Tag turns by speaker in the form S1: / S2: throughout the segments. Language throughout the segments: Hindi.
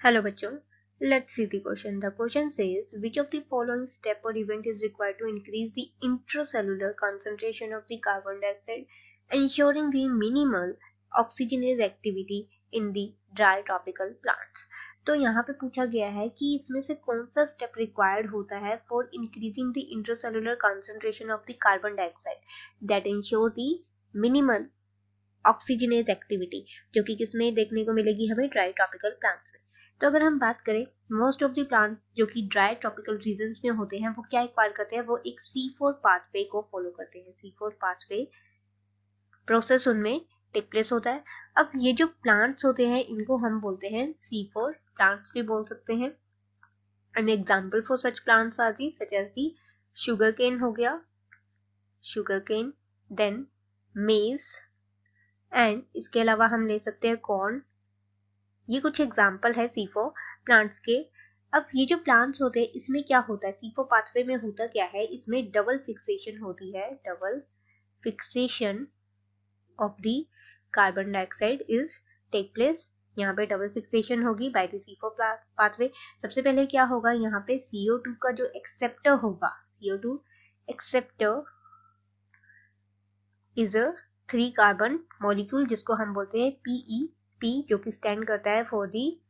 S1: Hello बच्चों, let's see the question. The question says which of the following step or event is required to increase the intracellular concentration of the carbon dioxide, ensuring the minimal oxygenase activity in the dry tropical plants. तो यहाँ पे पूछा गया है कि इसमें से कौन सा स्टेप रिक्वायर्ड होता है for increasing the intracellular concentration of the carbon dioxide that ensure the minimal oxygenase activity, जो कि किसमें देखने को मिलेगी हमें ड्राई ट्रॉपिकल प्लांट्स में. तो अगर हम बात करें मोस्ट ऑफ द प्लांट जो कि ड्राई ट्रॉपिकल रीजन्स में होते हैं वो क्या एक्वायर करते हैं, वो एक C4 पाथवे को फॉलो करते हैं. C4 पाथवे प्रोसेस उनमें टेक प्लेस होता है. अब ये जो प्लांट्स होते हैं इनको हम बोलते हैं C4 प्लांट्स भी बोल सकते हैं. An example for such plants are the such as the sugar cane हो गया, sugar cane, then maize, and इसके अलावा हम ले सकते हैं कॉर्न. ये कुछ एग्जाम्पल है C4 प्लांट्स के. अब ये जो प्लांट्स होते हैं इसमें क्या होता है, C4 पाथवे में होता क्या है, इसमें डबल फिक्सेशन होती है. Double fixation of the carbon dioxide is take place. यहाँ पे डबल फिक्सेशन होगी बाय द C4 पाथवे. सबसे पहले क्या होगा, यहाँ पे CO2 का जो एक्सेप्टर होगा, CO2 acceptor is a 3 carbon molecule जिसको हम बोलते हैं PEP, जो कि स्टैंड करता है for the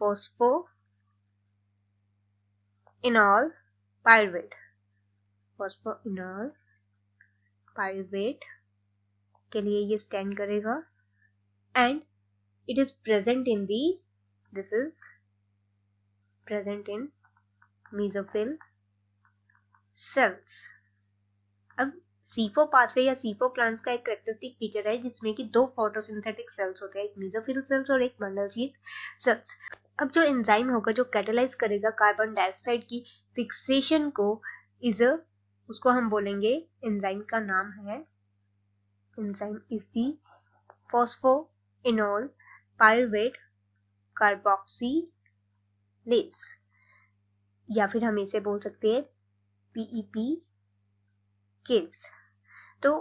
S1: phosphoenol pyruvate. Phosphoenol pyruvate के लिए ये स्टैंड करेगा. And it is present in the, this is present in mesophyll cells. अब C4 पाथवे या C4 प्लांट्स का एक कैरेक्टरिस्टिक फीचर है जिसमें कि दो फोटोसिंथेटिक सेल्स होते हैं, एक मेसोफिल सेल्स और एक बंडल शीथ सेल्स. अब जो एंजाइम होगा जो कैटालाइज करेगा कार्बन डाइऑक्साइड की फिक्सेशन को इज उसको हम बोलेंगे, एंजाइम का नाम है, enzyme is the phosphoenol pyruvate carboxylase, या फिर हम इसे बोल सकते हैं PEP केस. तो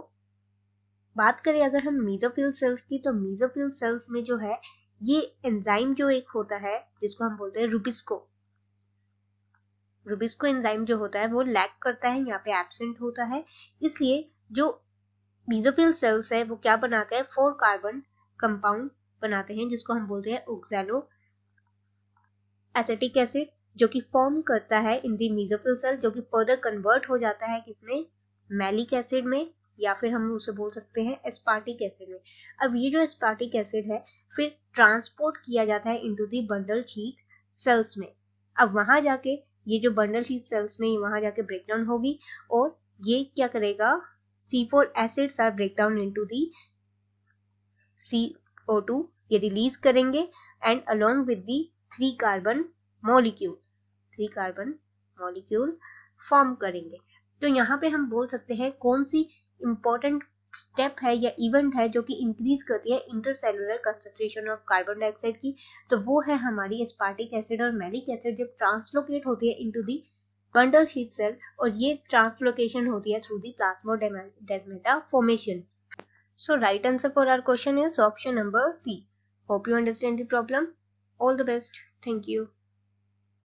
S1: बात करें अगर हम मेसोफिल सेल्स की, तो मेसोफिल सेल्स में जो है ये एंजाइम जो एक होता है जिसको हम बोलते हैं रुबिस्को. रुबिस्को एंजाइम जो होता है वो लैक करता है, यहाँ पे एब्सेंट होता है. इसलिए जो मेसोफिल सेल्स है वो क्या बनाते हैं, 4 कार्बन कंपाउंड बनाते हैं जिसको हम बोलते हैं ऑक्सैलो एसिटिक एसिड, जो कि फॉर्म करता है इन दी मेसोफिल सेल, जो कि फर्दर कन्वर्ट हो जाता है किसमें, मैलिक एसिड में, या फिर हम उसे बोल सकते हैं एस्पार्टिक एसिड में. अब ये जो एस्पार्टिक एसिड है फिर ट्रांसपोर्ट किया जाता है into the bundle sheath sales में. अब वहां जाके ये जो बंडल शीथ सेल्स में वहां जाके ब्रेकडाउन होगी और ये क्या करेगा, C4 acids are breakdown into the CO2, ये रिलीज करेंगे and along with the 3 carbon molecule form करेंगे. तो यहाँ पे हम बोल सकते हैं कौन सी इंपॉर्टेंट स्टेप है या इवेंट है जो कि इंक्रीज करती है intercellular concentration of carbon dioxide की, तो वो है हमारी एस्पार्टिक एसिड और मैलिक एसिड जब ट्रांसलोकेट होती है into the bundle sheath cell, और ये ट्रांसलोकेशन होती है through the plasmodesmata formation. So right answer for our question is option number C. Hope you understand the problem. All the best. Thank you.